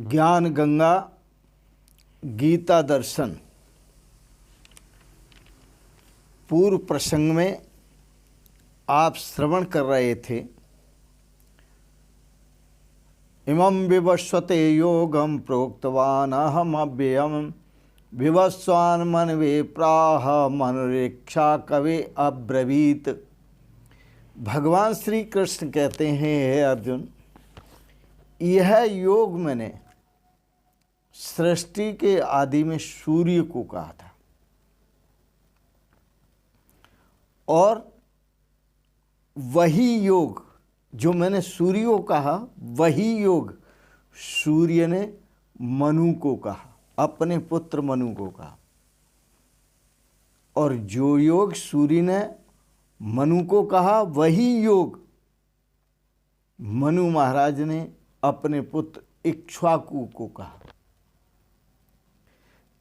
ज्ञान गंगा गीता दर्शन। पूर्व प्रसंग में आप श्रवण कर रहे थे, इमं विवस्वते योगम प्रोक्तवान अहम अव्ययम विवस्वान मनवे प्राह मनोरेक्षा कवे अब्रवीत। भगवान श्री कृष्ण कहते हैं, हे अर्जुन, यह योग मैंने सृष्टि के आदि में सूर्य को कहा था और वही योग जो मैंने सूर्य को कहा, वही योग सूर्य ने मनु को कहा, अपने पुत्र मनु को कहा। और जो योग सूर्य ने मनु को कहा, वही योग मनु महाराज ने अपने पुत्र इक्ष्वाकु को कहा।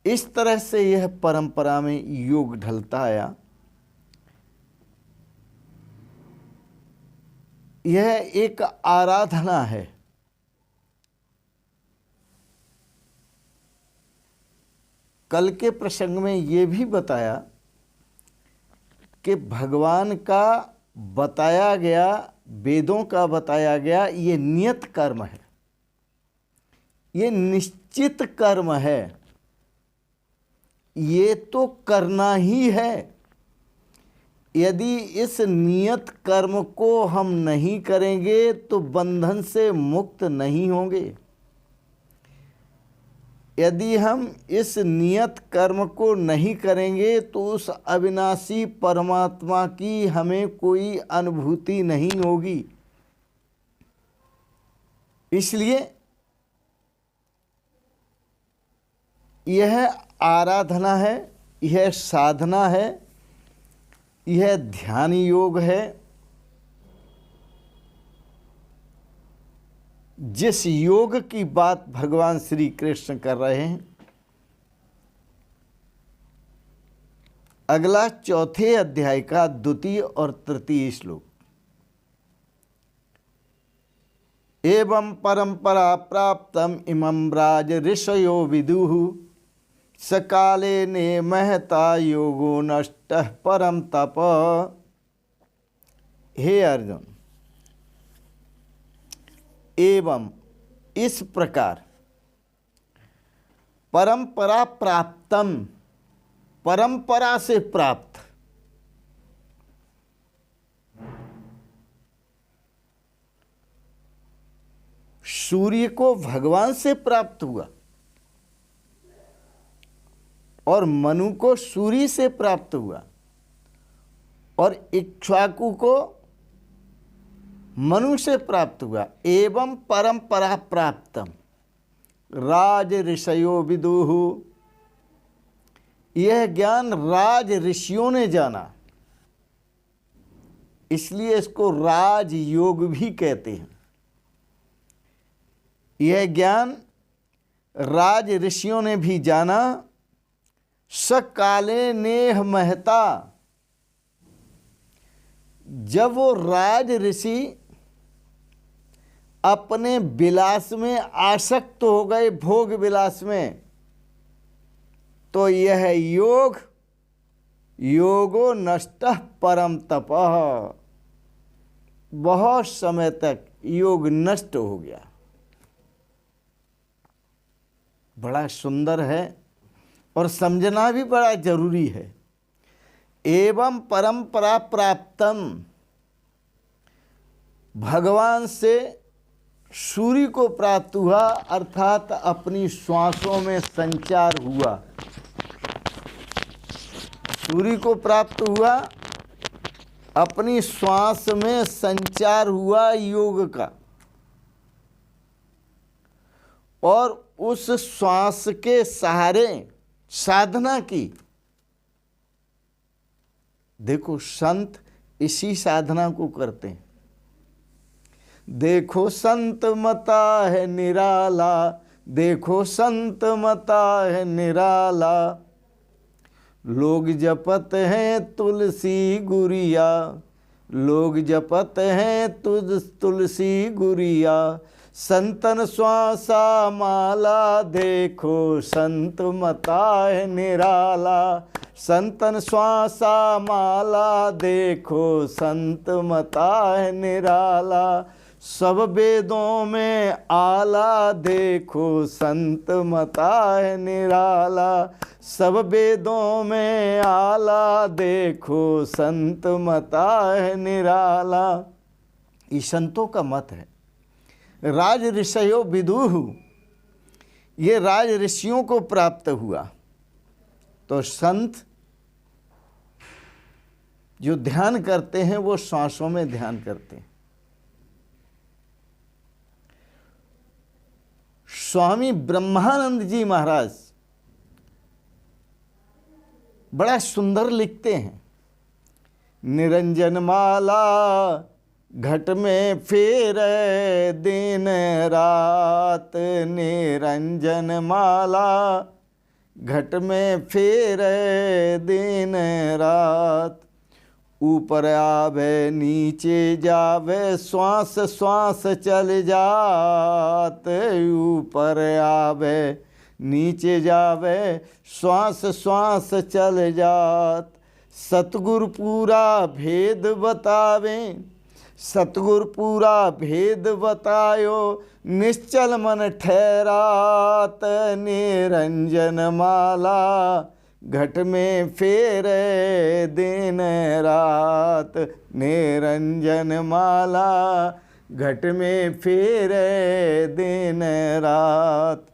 इस तरह से यह परंपरा में योग ढलता आया। यह एक आराधना है। कल के प्रसंग में यह भी बताया कि भगवान का बताया गया, वेदों का बताया गया, ये नियत कर्म है, ये निश्चित कर्म है, ये तो करना ही है। यदि इस नियत कर्म को हम नहीं करेंगे तो बंधन से मुक्त नहीं होंगे। यदि हम इस नियत कर्म को नहीं करेंगे तो उस अविनाशी परमात्मा की हमें कोई अनुभूति नहीं होगी। इसलिए यह आराधना है, यह साधना है, यह ध्यान योग है। जिस योग की बात भगवान श्री कृष्ण कर रहे हैं, अगला चौथे अध्याय का द्वितीय और तृतीय श्लोक। एवं परंपरा प्राप्तम इमं राज ऋषयो विदुः सकाले ने महता योगो नष्टः परम तप। हे अर्जुन, एवं इस प्रकार परंपरा प्राप्तम, परंपरा से प्राप्त, सूर्य को भगवान से प्राप्त हुआ और मनु को सूर्य से प्राप्त हुआ और इक्ष्वाकु को मनु से प्राप्त हुआ। एवं परंपरा प्राप्तम राज ऋषयो विदुः, यह ज्ञान राज ऋषियों ने जाना, इसलिए इसको राज योग भी कहते हैं। यह ज्ञान राज ऋषियों ने भी जाना। सकाले नेह महता, जब वो राज ऋषि अपने विलास में आसक्त हो गए, भोग विलास में, तो यह योग योगो नष्टः परम तपः, बहुत समय तक योग नष्ट हो गया। बड़ा सुंदर है और समझना भी बड़ा जरूरी है। एवं परंपरा प्राप्तम, भगवान से सूर्य को प्राप्त हुआ, अर्थात अपनी श्वासों में संचार हुआ। सूर्य को प्राप्त हुआ, अपनी श्वास में संचार हुआ योग का, और उस श्वास के सहारे साधना की। देखो, संत इसी साधना को करते हैं। देखो संत मता है निराला, देखो संत मता है निराला, लोग जपत हैं तुलसी गुरिया, लोग जपत हैं तुलसी गुरिया, संतन श्वासा माला देखो संत मता है निराला। संतन श्वासा माला देखो संत मता है निराला। सब वेदों में आला देखो संत मता है निराला। सब वेदों में आला देखो संत मता है निराला। ये संतों का मत है। राज ऋषयो विदुहु, ये राज ऋषियों को प्राप्त हुआ। तो संत जो ध्यान करते हैं वो श्वासों में ध्यान करते हैं। स्वामी ब्रह्मानंद जी महाराज बड़ा सुंदर लिखते हैं। निरंजन माला घट में फेरे दिन रात। निरंजन माला घट में फेरे दिन रात। ऊपर आवे नीचे जावे श्वास श्वास चल जात। ऊपर आवे नीचे जावे श्वास श्वास चल जात। सतगुरु पूरा भेद बतावे, सतगुरु पूरा भेद बतायो निश्चल मन ठहरात। निरंजन माला घट में फेरे दिन रात। निरंजन माला घट में फेरे दिन रात।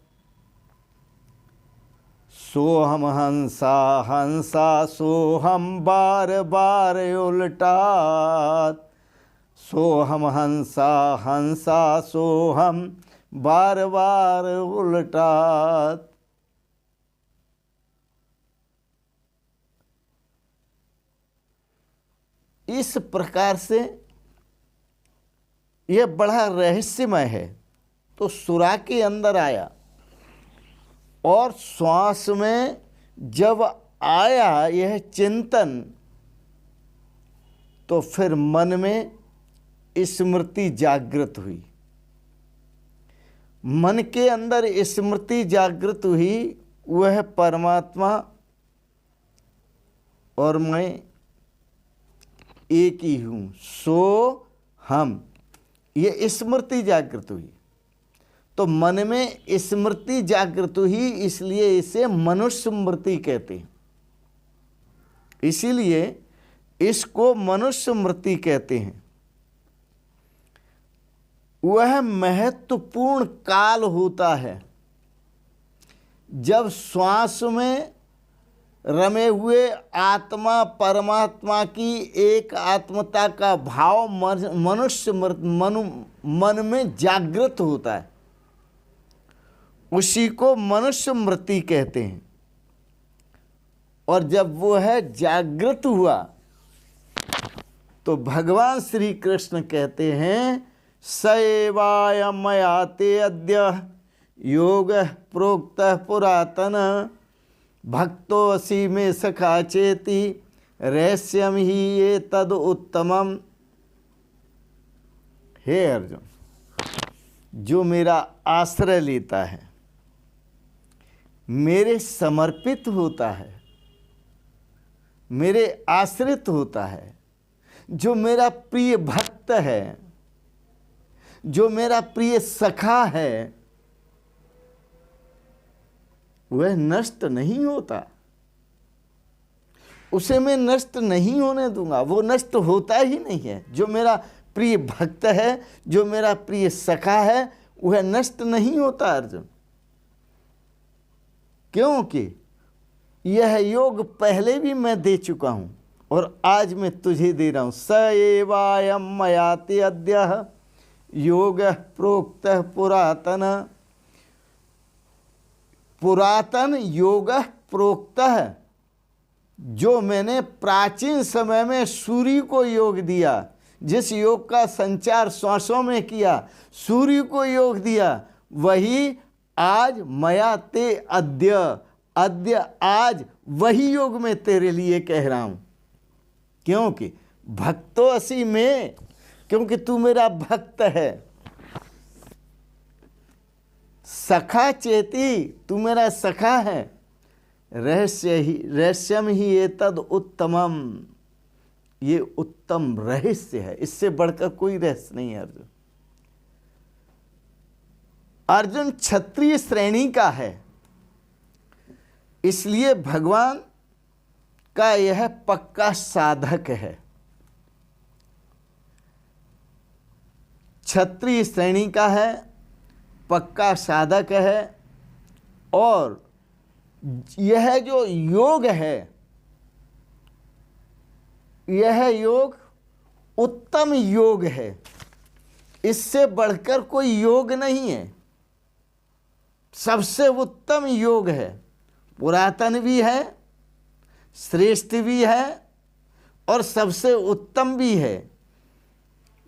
सोहम हंसा हंसा सोहम बार बार उल्टात। सोहम हंसा हंसा सोहम बार बार उल्टात। इस प्रकार से यह बड़ा रहस्यमय है। तो सुरा के अंदर आया और श्वास में जब आया यह चिंतन, तो फिर मन में स्मृति जागृत हुई। मन के अंदर स्मृति जागृत हुई, वह परमात्मा और मैं एक ही हूँ, सो हम, ये स्मृति जागृत हुई। तो मन में स्मृति जागृत हुई, इसलिए इसे मनुष्य स्मृति कहते हैं। इसीलिए इसको मनुष्य स्मृति कहते हैं। वह महत्वपूर्ण काल होता है जब श्वास में रमे हुए आत्मा परमात्मा की एक आत्मता का भाव मनुष्य मन में जागृत होता है। उसी को मनुष्य स्मृति कहते हैं। और जब वो है जागृत हुआ तो भगवान श्री कृष्ण कहते हैं सएवाय मया ते अद्य योग प्रोक्त पुरातन भक्तो असी में सखा चेति रहस्यम ही ये तद उत्तमम। हे अर्जुन, जो मेरा आश्रय लेता है, मेरे समर्पित होता है, मेरे आश्रित होता है, जो मेरा प्रिय भक्त है, जो मेरा प्रिय सखा है, वह नष्ट नहीं होता। उसे मैं नष्ट नहीं होने दूंगा, वो नष्ट होता ही नहीं है। जो मेरा प्रिय भक्त है, जो मेरा प्रिय सखा है, वह नष्ट नहीं होता अर्जुन। क्योंकि यह योग पहले भी मैं दे चुका हूं और आज मैं तुझे दे रहा हूं। स एवायम मया ते अद्य योग प्रोक्त पुरातन। पुरातन योग प्रोक्त है, जो मैंने प्राचीन समय में सूर्य को योग दिया, जिस योग का संचार श्वासों में किया, सूर्य को योग दिया, वही आज मया ते अद्य, अद्य आज वही योग मैं तेरे लिए कह रहा हूं। क्योंकि भक्तो असी में, क्योंकि तू मेरा भक्त है। सखा चेती, तू मेरा सखा है, रहस्यम ही ये तद उत्तमम, ये उत्तम रहस्य है, इससे बढ़कर कोई रहस्य नहीं है। अर्जुन, अर्जुन क्षत्रिय श्रेणी का है, इसलिए भगवान का यह पक्का साधक है। क्षत्रिय श्रेणी का है, पक्का साधक है, और यह जो योग है, यह योग उत्तम योग है, इससे बढ़कर कोई योग नहीं है, सबसे उत्तम योग है, पुरातन भी है, श्रेष्ठ भी है, और सबसे उत्तम भी है।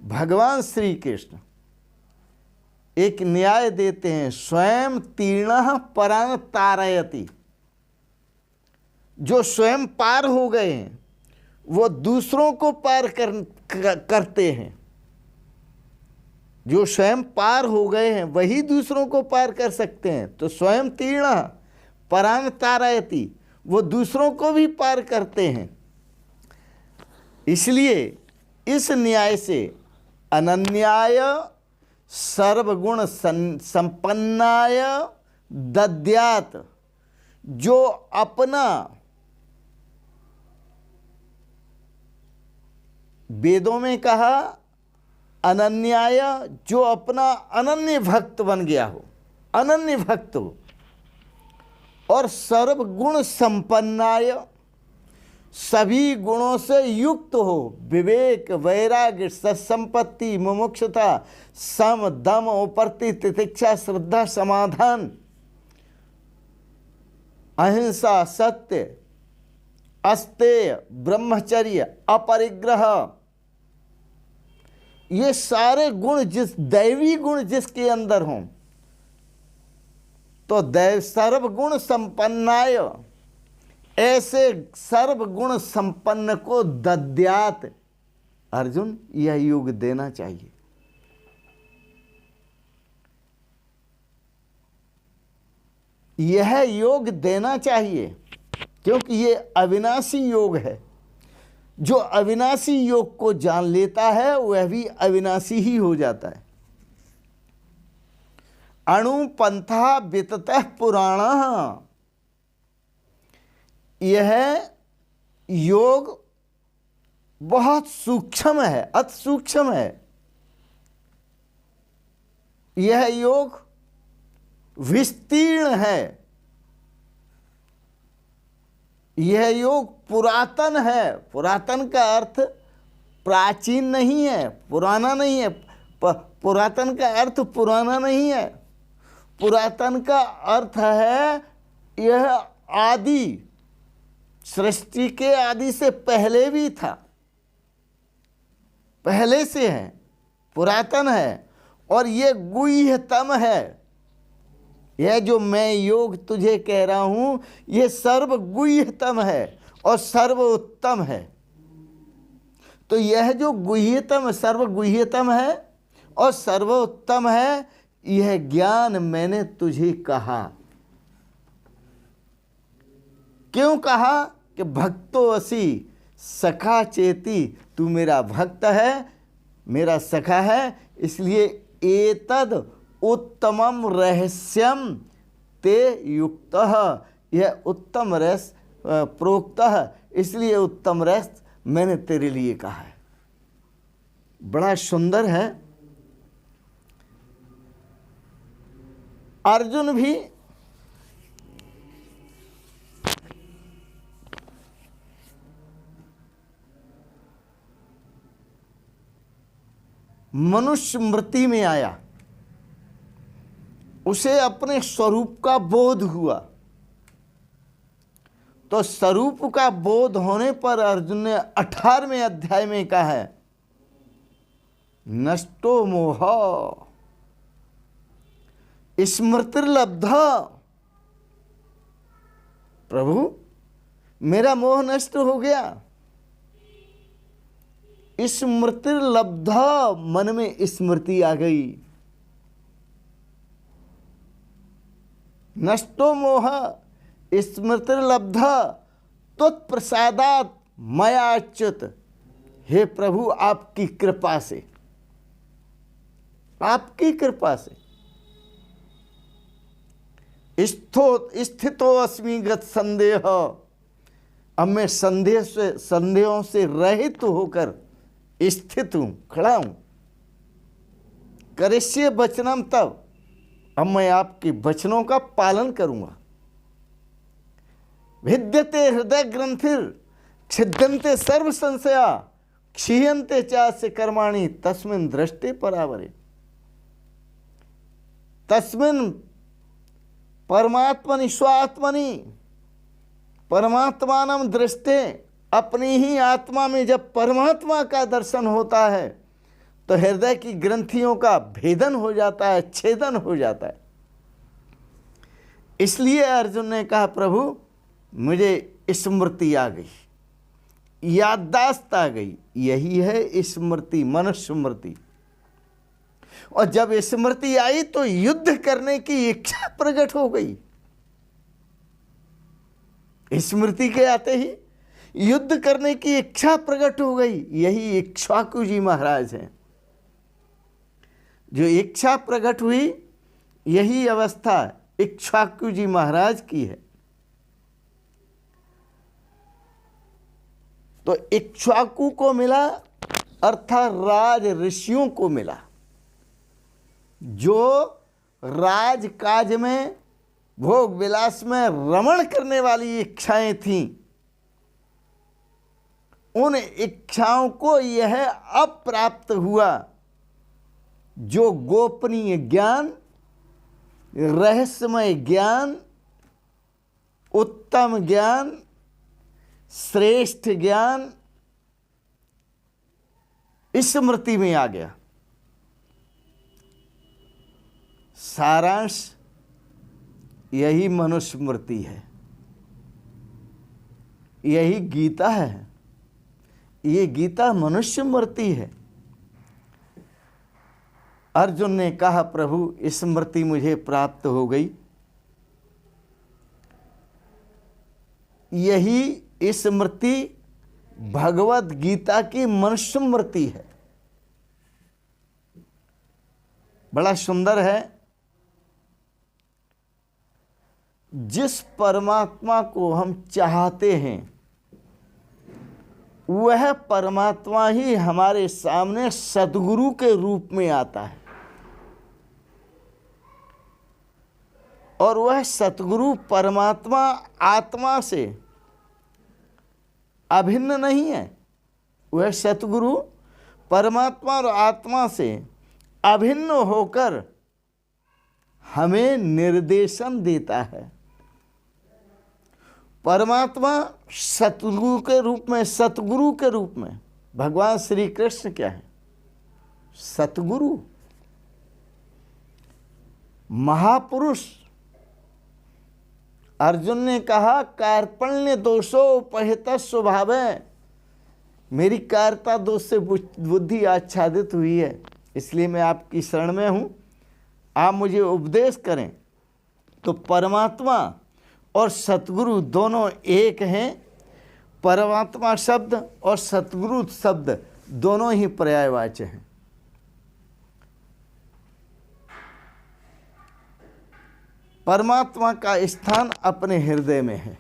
भगवान श्री कृष्ण एक न्याय देते हैं, स्वयं तीर्णः परान तारयति, जो स्वयं पार हो गए हैं वो दूसरों को पार करते हैं, जो स्वयं पार हो गए हैं वही दूसरों को पार कर सकते हैं। तो स्वयं तीर्णः परान तारयति, वो दूसरों को भी पार करते हैं। इसलिए इस न्याय से अनन्याय सर्वगुण संपन्नाय दद्यात, जो अपना, वेदों में कहा अनन्याय, जो अपना अनन्य भक्त बन गया हो, अनन्य भक्त हो, और सर्वगुण संपन्नाय, सभी गुणों से युक्त हो, विवेक, वैराग्य, सत्संपत्ति, मुमुक्षुता, सम, दम, उपर्ति, तितिक्षा, श्रद्धा, समाधान, अहिंसा, सत्य, अस्तेय, ब्रह्मचर्य, अपरिग्रह, ये सारे गुण, जिस दैवी गुण जिसके अंदर हों, तो दैव सर्वगुण संपन्नाय, ऐसे सर्वगुण संपन्न को दद्यात, अर्जुन यह योग देना चाहिए। यह योग देना चाहिए, क्योंकि ये अविनाशी योग है। जो अविनाशी योग को जान लेता है वह भी अविनाशी ही हो जाता है। अणुपंथा विततः पुराणः, यह योग बहुत सूक्ष्म है, अति सूक्ष्म है। यह योग विस्तीर्ण है, यह योग पुरातन है। पुरातन का अर्थ प्राचीन नहीं है, पुराना नहीं है। पुरातन का अर्थ पुराना नहीं है, पुरातन का अर्थ है यह आदि, सृष्टि के आदि से पहले भी था, पहले से है, पुरातन है। और ये गुह्यतम है, यह जो मैं योग तुझे कह रहा हूं, ये सर्व गुह्यतम है और सर्व उत्तम है। तो यह जो गुह्यतम, सर्व गुह्यतम है और सर्वोत्तम है, यह ज्ञान मैंने तुझे कहा। क्यों कहा? कि भक्तो असी सखा चेती, तू मेरा भक्त है, मेरा सखा है, इसलिए एतद उत्तमम रहस्यम ते युक्तः, यह उत्तम रहस्य प्रोक्तः, इसलिए उत्तम रहस्य मैंने तेरे लिए कहा है। बड़ा सुंदर है। अर्जुन भी मनुष्य मृति में आया, उसे अपने स्वरूप का बोध हुआ। तो स्वरूप का बोध होने पर अर्जुन ने 18वें अध्याय में कहा है, नष्टो मोह स्मृतिर्लब्धा, प्रभु मेरा मोह नष्ट हो गया। स्मृतिर्लब्धा, मन में स्मृति आ गई। नष्टो मोह स्मृतिर्लब्ध त्वत्प्रसादात् मया अच्युत। हे प्रभु, आपकी कृपा से, आपकी कृपा से स्थितो अस्मि गत संदेह। अब मैं संदेहों से रहित होकर स्थित हूं, खड़ा हूं। करिष्ये वचनम तब, अब मैं आपके वचनों का पालन करूंगा। भिद्यते हृदय ग्रंथिर छिद्यन्ते सर्व संशया क्षीयन्ते चास्य कर्माणि तस्मिन् दृष्टे परावरे। तस्मिन् परमात्मनि स्वात्मनि, परमात्मानम दृष्टे, अपनी ही आत्मा में जब परमात्मा का दर्शन होता है तो हृदय की ग्रंथियों का भेदन हो जाता है, छेदन हो जाता है। इसलिए अर्जुन ने कहा, प्रभु मुझे स्मृति आ गई, याददाश्त आ गई। यही है स्मृति, मनुष्य स्मृति। और जब स्मृति आई तो युद्ध करने की इच्छा प्रकट हो गई। स्मृति के आते ही युद्ध करने की इच्छा प्रकट हो गई। यही इक्ष्वाकु जी महाराज हैं। जो इच्छा प्रकट हुई, यही अवस्था इक्ष्वाकु जी महाराज की है। तो इक्ष्वाकु को मिला अर्थात राज ऋषियों को मिला। जो राजकाज में, भोग विलास में रमण करने वाली इच्छाएं थीं, उन इच्छाओं को यह अब प्राप्त हुआ जो गोपनीय ज्ञान, रहस्यमय ज्ञान, उत्तम ज्ञान, श्रेष्ठ ज्ञान स्मृति में आ गया। सारांश यही मनुस्मृति है, यही गीता है। ये गीता मनुस्मृति है। अर्जुन ने कहा, प्रभु स्मृति मुझे प्राप्त हो गई। यही स्मृति भगवत गीता की मनुस्मृति है। बड़ा सुंदर है। जिस परमात्मा को हम चाहते हैं वह परमात्मा ही हमारे सामने सद्गुरु के रूप में आता है। और वह सतगुरु परमात्मा आत्मा से अभिन्न नहीं है। वह सतगुरु परमात्मा और आत्मा से अभिन्न होकर हमें निर्देशन देता है। परमात्मा सतगुरु के रूप में भगवान श्री कृष्ण क्या है? सतगुरु, महापुरुष। अर्जुन ने कहा, कार्पण्य दोषो उपहित स्वभाव है। मेरी कायरता दोष से बुद्धि आच्छादित हुई है, इसलिए मैं आपकी शरण में हूँ। आप मुझे उपदेश करें। तो परमात्मा और सतगुरु दोनों एक हैं। परमात्मा शब्द और सतगुरु शब्द दोनों ही पर्यायवाची हैं। परमात्मा का स्थान अपने हृदय में है।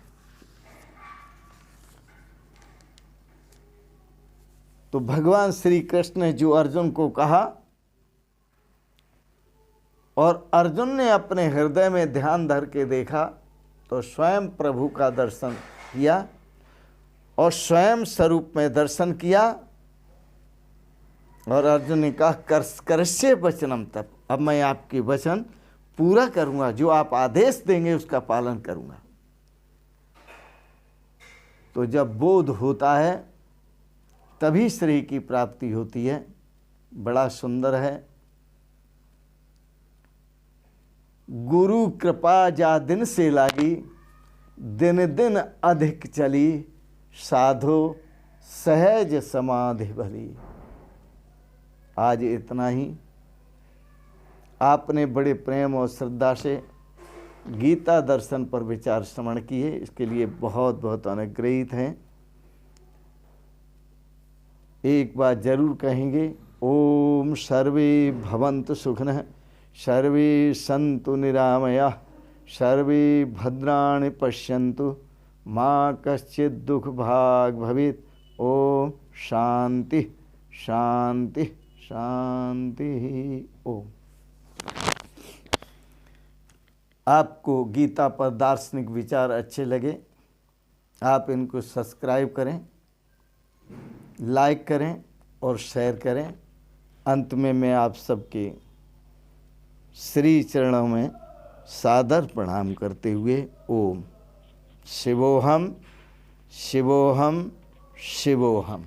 तो भगवान श्री कृष्ण ने जो अर्जुन को कहा और अर्जुन ने अपने हृदय में ध्यान धर के देखा तो स्वयं प्रभु का दर्शन किया और स्वयं स्वरूप में दर्शन किया। और अर्जुन ने कहा, करश्ये वचनम तब, अब मैं आपके वचन पूरा करूंगा, जो आप आदेश देंगे उसका पालन करूंगा। तो जब बोध होता है तभी श्री की प्राप्ति होती है। बड़ा सुंदर है। गुरु कृपा जा दिन से लागी, दिन दिन अधिक चली, साधो सहज समाधि भली। आज इतना ही। आपने बड़े प्रेम और श्रद्धा से गीता दर्शन पर विचार श्रवण किए, इसके लिए बहुत बहुत अनुग्रहित हैं। एक बात जरूर कहेंगे, ओम सर्वे भवन्तु सुखिनः, सर्वे सन्तु निरामयाः, सर्वे भद्राणि पश्यन्तु, माँ कश्चित् दुख भाग भवेत्। ओम शांति शांति शांति। ओम। आपको गीता पर दार्शनिक विचार अच्छे लगे, आप इनको सब्सक्राइब करें, लाइक करें और शेयर करें। अंत में मैं आप सबके श्री चरणों में सादर प्रणाम करते हुए ओम शिवोहम शिवोहम शिवोहम।